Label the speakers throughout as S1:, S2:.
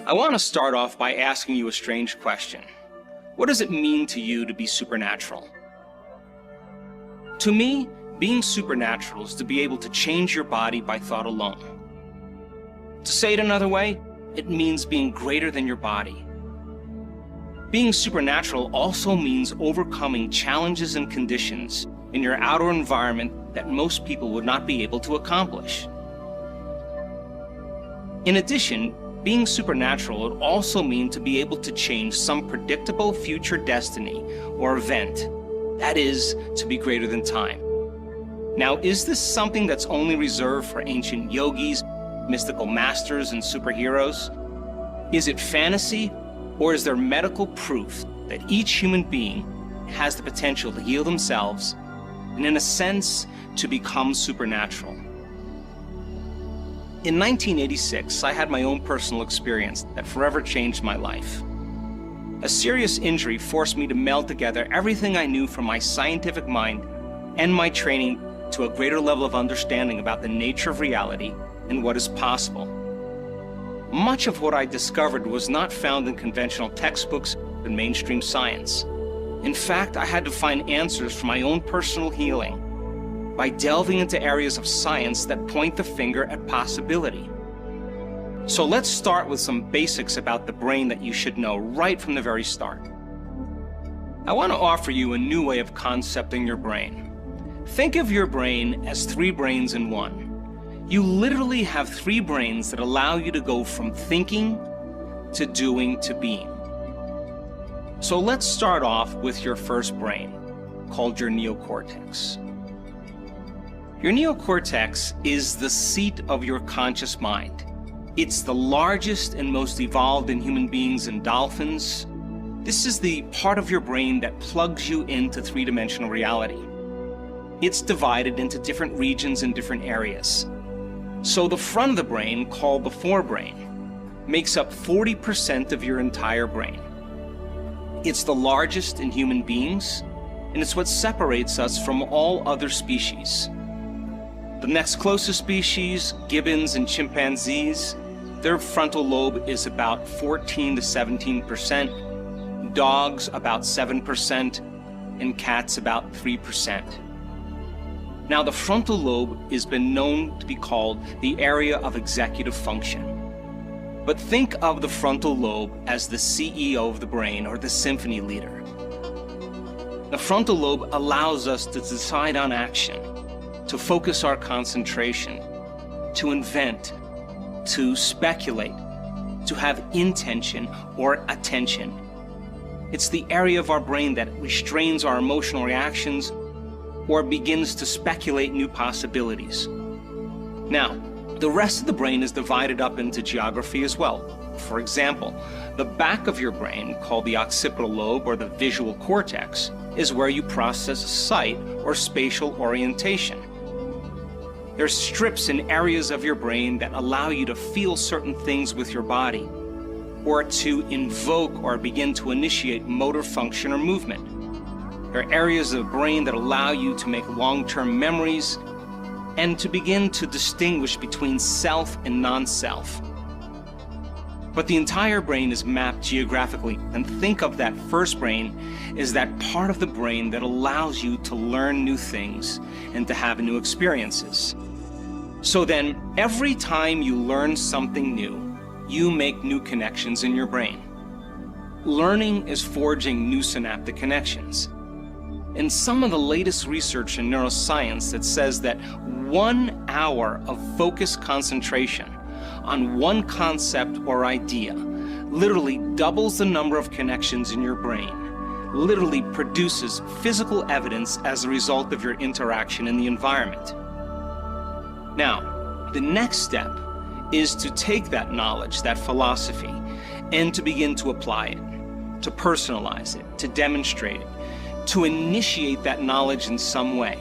S1: I want to start off by asking you a strange question. What does it mean to you to be supernatural? To me, being supernatural is to be able to change your body by thought alone. To say it another way, it means being greater than your body. Being supernatural also means overcoming challenges and conditions in your outer environment that most people would not be able to accomplish. In addition, being supernatural would also mean to be able to change some predictable future destiny or event. That is, to be greater than time. Now, is this something that's only reserved for ancient yogis, mystical masters, and superheroes? Is it fantasy, or is there medical proof that each human being has the potential to heal themselves and, in a sense, to become supernatural? In 1986, I had my own personal experience that forever changed my life. A serious injury forced me to meld together everything I knew from my scientific mind and my training to a greater level of understanding about the nature of reality and what is possible. Much of what I discovered was not found in conventional textbooks and mainstream science. In fact, I had to find answers for my own personal healing by delving into areas of science that point the finger at possibility. So let's start with some basics about the brain that you should know right from the very start. I want to offer you a new way of concepting your brain. Think of your brain as 3 brains in one. You literally have 3 brains that allow you to go from thinking to doing to being. So let's start off with your first brain, called your neocortex. Your neocortex is the seat of your conscious mind. It's the largest and most evolved in human beings and dolphins. This is the part of your brain that plugs you into 3-dimensional reality. It's divided into different regions and different areas. So the front of the brain, called the forebrain, makes up 40% of your entire brain. It's the largest in human beings, and it's what separates us from all other species. The next closest species, gibbons and chimpanzees, their frontal lobe is about 14 to 17%, dogs about 7%, and cats about 3%. Now, the frontal lobe has been known to be called the area of executive function. But think of the frontal lobe as the CEO of the brain, or the symphony leader. The frontal lobe allows us to decide on action, to focus our concentration, to invent, to speculate, to have intention or attention. It's the area of our brain that restrains our emotional reactions or begins to speculate new possibilities. Now, the rest of the brain is divided up into geography as well. For example, the back of your brain, called the occipital lobe or the visual cortex, is where you process sight or spatial orientation. There's strips in areas of your brain that allow you to feel certain things with your body, or to invoke or begin to initiate motor function or movement. There are areas of the brain that allow you to make long-term memories and to begin to distinguish between self and non-self. But the entire brain is mapped geographically, and think of that first brain as that part of the brain that allows you to learn new things and to have new experiences. So then, every time you learn something new, you make new connections in your brain. Learning is forging new synaptic connections. And some of the latest research in neuroscience that says that 1 hour of focused concentration on one concept or idea literally doubles the number of connections in your brain, literally produces physical evidence as a result of your interaction in the environment. Now, the next step is to take that knowledge, that philosophy, and to begin to apply it, to personalize it, to demonstrate it, to initiate that knowledge in some way.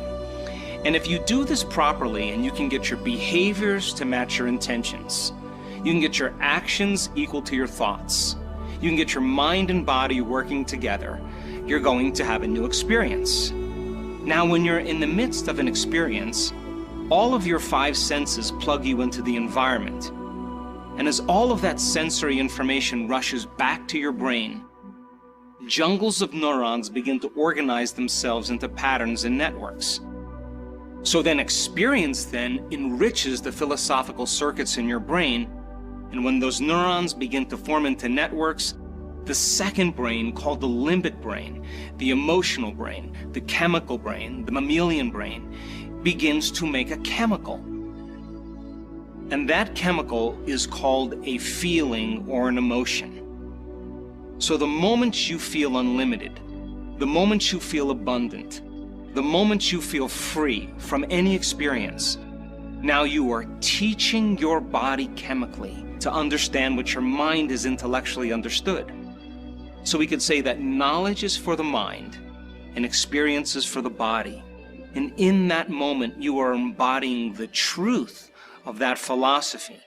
S1: And if you do this properly and you can get your behaviors to match your intentions, you can get your actions equal to your thoughts, you can get your mind and body working together, you're going to have a new experience. Now, when you're in the midst of an experience, all of your 5 senses plug you into the environment. And as all of that sensory information rushes back to your brain, jungles of neurons begin to organize themselves into patterns and networks. So then experience then enriches the philosophical circuits in your brain, and when those neurons begin to form into networks, the second brain, called the limbic brain, the emotional brain, the chemical brain, the mammalian brain, begins to make a chemical. And that chemical is called a feeling or an emotion. So the moment you feel unlimited, the moment you feel abundant, the moment you feel free from any experience, now you are teaching your body chemically to understand what your mind has intellectually understood. So we could say that knowledge is for the mind and experience is for the body. And in that moment, you are embodying the truth of that philosophy.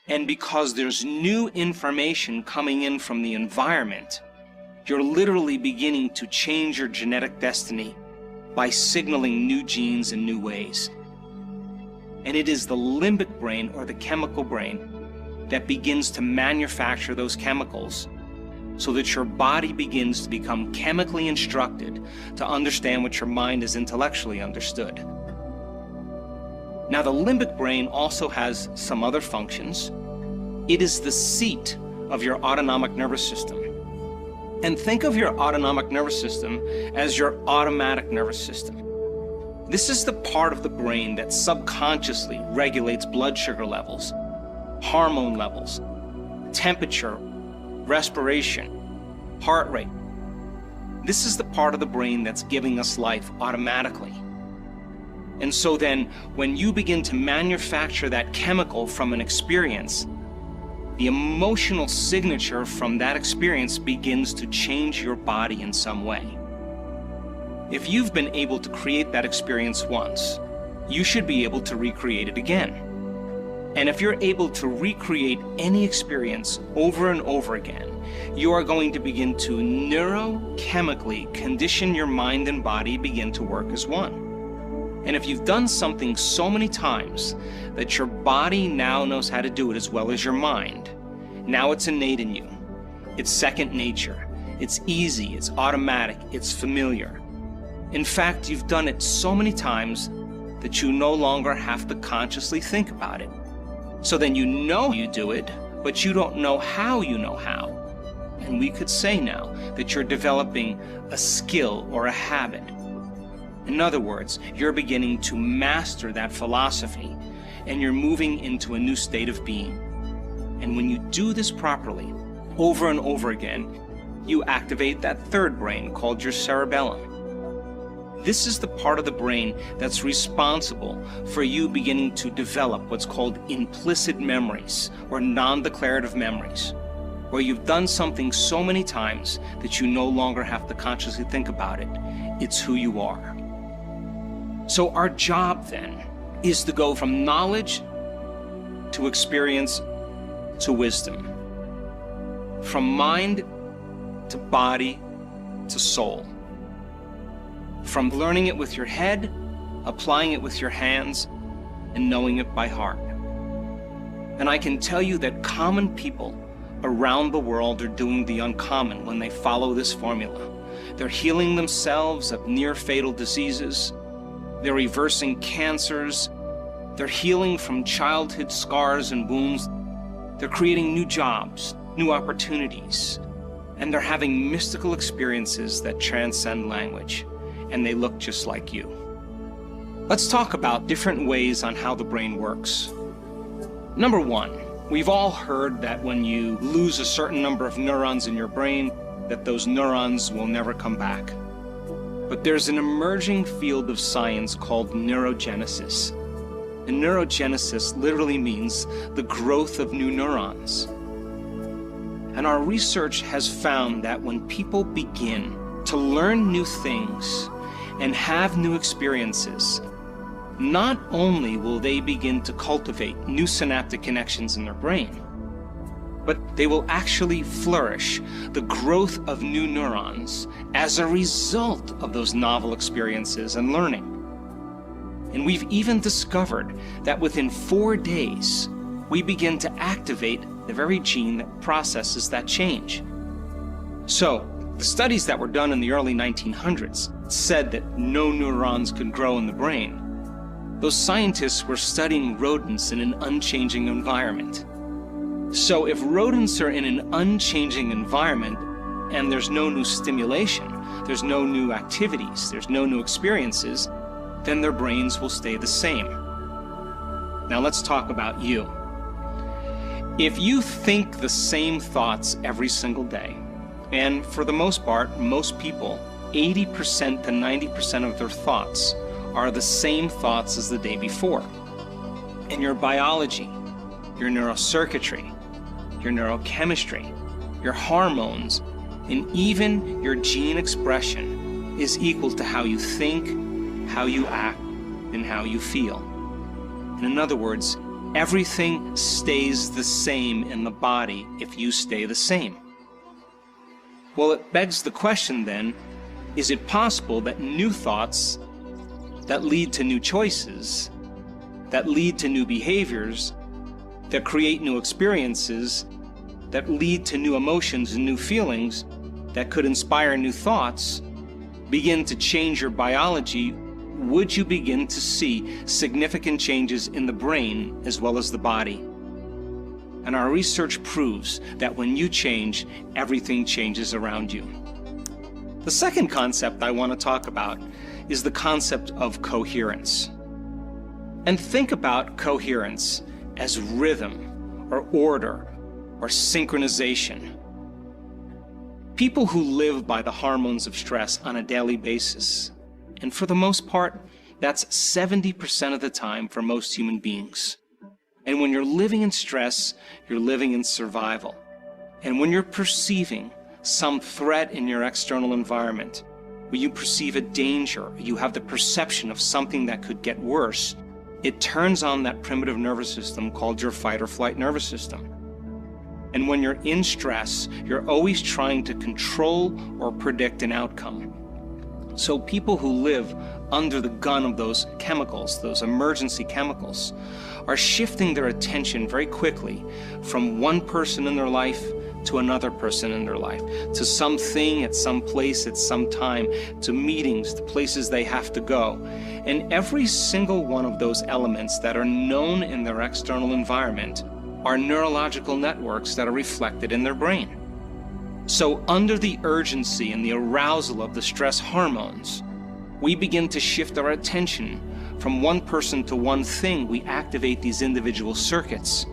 S1: And because there's new information coming in from the environment, you're literally beginning to change your genetic destiny by signaling new genes in new ways. And it is the limbic brain, or the chemical brain, that begins to manufacture those chemicals so that your body begins to become chemically instructed to understand what your mind has intellectually understood. Now, the limbic brain also has some other functions. It is the seat of your autonomic nervous system. And think of your autonomic nervous system as your automatic nervous system. This is the part of the brain that subconsciously regulates blood sugar levels, hormone levels, temperature, respiration, heart rate. This is the part of the brain that's giving us life automatically. And so then, when you begin to manufacture that chemical from an experience, the emotional signature from that experience begins to change your body in some way. If you've been able to create that experience once, you should be able to recreate it again. And if you're able to recreate any experience over and over again, you are going to begin to neurochemically condition your mind and body begin to work as one. And if you've done something so many times that your body now knows how to do it as well as your mind, now it's innate in you. It's second nature. It's easy, it's automatic, it's familiar. In fact, you've done it so many times that you no longer have to consciously think about it. So then you know you do it, but you don't know how you know how. And we could say now that you're developing a skill or a habit. In other words, you're beginning to master that philosophy, and you're moving into a new state of being. And when you do this properly, over and over again, you activate that third brain called your cerebellum. This is the part of the brain that's responsible for you beginning to develop what's called implicit memories, or non-declarative memories, where you've done something so many times that you no longer have to consciously think about it. It's who you are. So our job then is to go from knowledge to experience to wisdom, from mind to body to soul, from learning it with your head, applying it with your hands, and knowing it by heart. And I can tell you that common people around the world are doing the uncommon when they follow this formula. They're healing themselves of near-fatal diseases. They're reversing cancers. They're healing from childhood scars and wounds. They're creating new jobs, new opportunities, and they're having mystical experiences that transcend language, and they look just like you. Let's talk about different ways on how the brain works. Number one, we've all heard that when you lose a certain number of neurons in your brain, that those neurons will never come back. But there's an emerging field of science called neurogenesis. And neurogenesis literally means the growth of new neurons. And our research has found that when people begin to learn new things and have new experiences, not only will they begin to cultivate new synaptic connections in their brain, but they will actually flourish the growth of new neurons as a result of those novel experiences and learning. And we've even discovered that within 4 days, we begin to activate the very gene that processes that change. So, the studies that were done in the early 1900s said that no neurons could grow in the brain. Those scientists were studying rodents in an unchanging environment. So if rodents are in an unchanging environment and there's no new stimulation, there's no new activities, there's no new experiences, then their brains will stay the same. Now let's talk about you. If you think the same thoughts every single day, and for the most part, most people, 80% to 90% of their thoughts are the same thoughts as the day before. And your biology, your neurocircuitry, your neurochemistry, your hormones, and even your gene expression is equal to how you think, how you act, and how you feel. And in other words, everything stays the same in the body if you stay the same. Well, it begs the question then, is it possible that new thoughts that lead to new choices, that lead to new behaviors, that create new experiences, that lead to new emotions and new feelings, that could inspire new thoughts, begin to change your biology? Would you begin to see significant changes in the brain as well as the body? And our research proves that when you change, everything changes around you. The second concept I want to talk about is the concept of coherence. And think about coherence as rhythm or order or synchronization. People who live by the hormones of stress on a daily basis, and for the most part, that's 70% of the time for most human beings. And when you're living in stress, you're living in survival. And when you're perceiving some threat in your external environment, when you perceive a danger, or you have the perception of something that could get worse, it turns on that primitive nervous system called your fight or flight nervous system. And when you're in stress, you're always trying to control or predict an outcome. So people who live under the gun of those chemicals, those emergency chemicals, are shifting their attention very quickly from one person in their life to another person in their life, to something at some place at some time, to meetings, to places they have to go. And every single one of those elements that are known in their external environment are neurological networks that are reflected in their brain. So under the urgency and the arousal of the stress hormones, we begin to shift our attention from one person to one thing. We activate these individual circuits.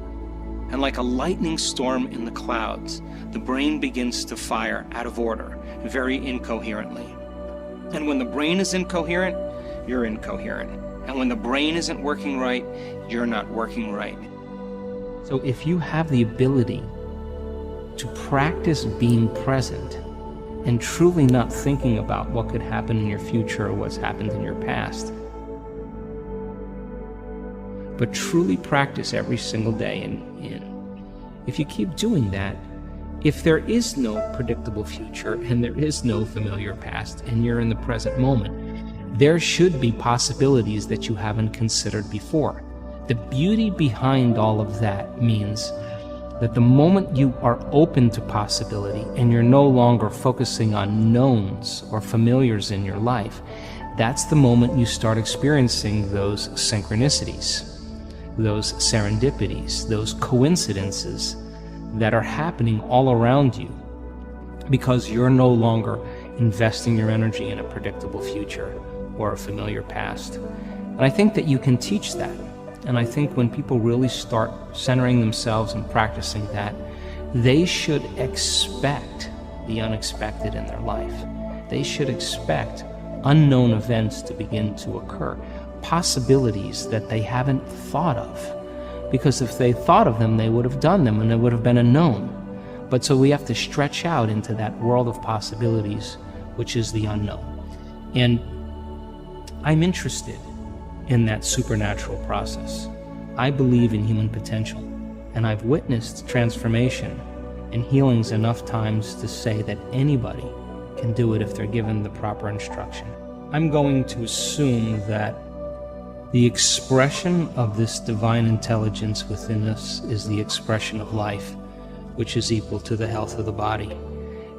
S1: And like a lightning storm in the clouds, the brain begins to fire out of order, very incoherently. And when the brain is incoherent, you're incoherent. And when the brain isn't working right, you're not working right.
S2: So if you have the ability to practice being present and truly not thinking about what could happen in your future or what's happened in your past, but truly practice every single day, and if you keep doing that, if there is no predictable future and there is no familiar past and you're in the present moment, there should be possibilities that you haven't considered before. The beauty behind all of that means that the moment you are open to possibility and you're no longer focusing on knowns or familiars in your life, that's the moment you start experiencing those synchronicities, those serendipities, those coincidences that are happening all around you, because you're no longer investing your energy in a predictable future or a familiar past. And I think that you can teach that. And I think when people really start centering themselves and practicing that, they should expect the unexpected in their life. They should expect unknown events to begin to occur, possibilities that they haven't thought of. Because if they thought of them, they would have done them and it would have been a known. But so we have to stretch out into that world of possibilities, which is the unknown. And I'm interested in that supernatural process. I believe in human potential, and I've witnessed transformation and healings enough times to say that anybody can do it if they're given the proper instruction. I'm going to assume that The expression of this divine intelligence within us is the expression of life, which is equal to the health of the body.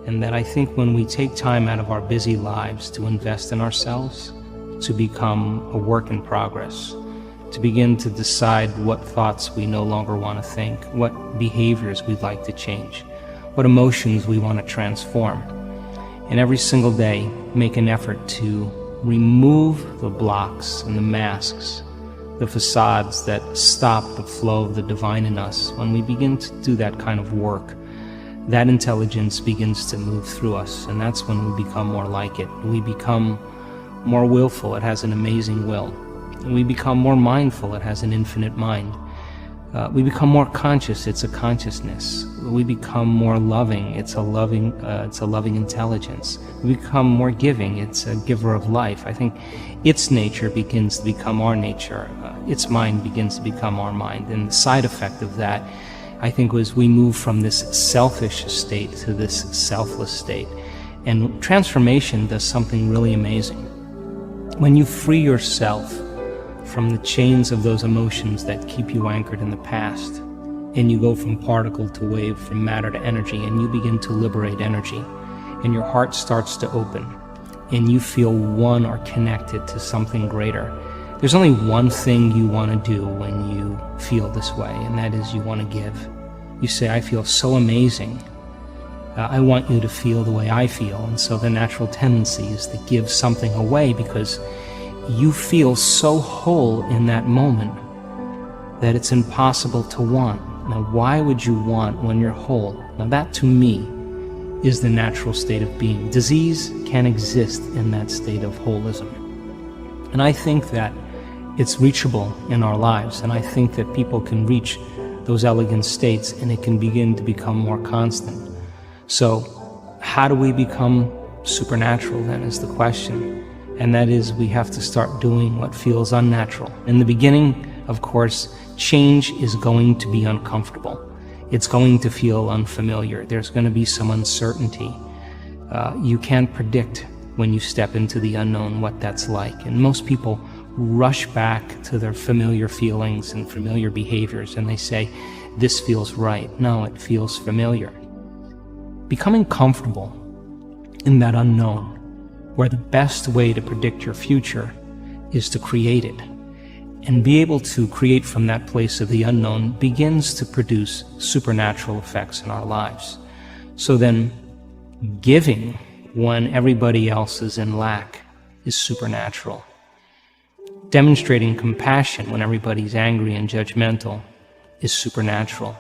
S2: And that I think when we take time out of our busy lives to invest in ourselves, to become a work in progress, to begin to decide what thoughts we no longer want to think, what behaviors we'd like to change, what emotions we want to transform, and every single day make an effort to remove the blocks and the masks, the facades that stop the flow of the divine in us. When we begin to do that kind of work, that intelligence begins to move through us, and that's when we become more like it. We become more willful. It has an amazing will. And we become more mindful. It has an infinite mind. We become more conscious. It's a consciousness. We become more loving. It's a loving intelligence. We become more giving. It's a giver of life. I think its nature begins to become our nature. Its mind begins to become our mind. And the side effect of that, I think, was we move from this selfish state to this selfless state. And transformation does something really amazing. When you free yourself from the chains of those emotions that keep you anchored in the past, and you go from particle to wave, from matter to energy, and you begin to liberate energy, and your heart starts to open, and you feel one or connected to something greater. There's only one thing you want to do when you feel this way, and that is you want to give. You say, I feel so amazing. I want you to feel the way I feel. And so the natural tendency is to give something away, because you feel so whole in that moment that it's impossible to want. Now, why would you want when you're whole? Now, that to me is the natural state of being. Disease can exist in that state of holism. And I think that it's reachable in our lives, and I think that people can reach those elegant states, and it can begin to become more constant. So how do we become supernatural, then, is the question. And that is, we have to start doing what feels unnatural. In the beginning, of course, change is going to be uncomfortable. It's going to feel unfamiliar. There's going to be some uncertainty. You can't predict when you step into the unknown what that's like. And most people rush back to their familiar feelings and familiar behaviors, and they say, this feels right. No, it feels familiar. Becoming comfortable in that unknown, where the best way to predict your future is to create it, and be able to create from that place of the unknown, begins to produce supernatural effects in our lives. So then, giving when everybody else is in lack is supernatural. Demonstrating compassion when everybody's angry and judgmental is supernatural.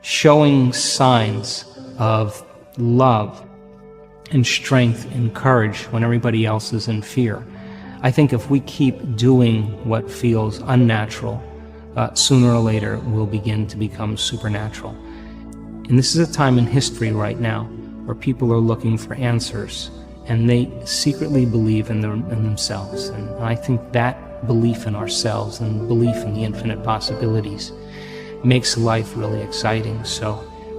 S2: Showing signs of love and strength and courage when everybody else is in fear. I think if we keep doing what feels unnatural, sooner or later we'll begin to become supernatural. And this is a time in history right now where people are looking for answers, and they secretly believe in themselves. And I think that belief in ourselves and belief in the infinite possibilities makes life really exciting. So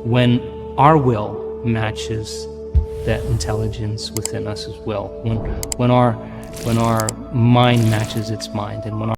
S2: when our will matches that intelligence within us as well, when our mind matches its mind, and when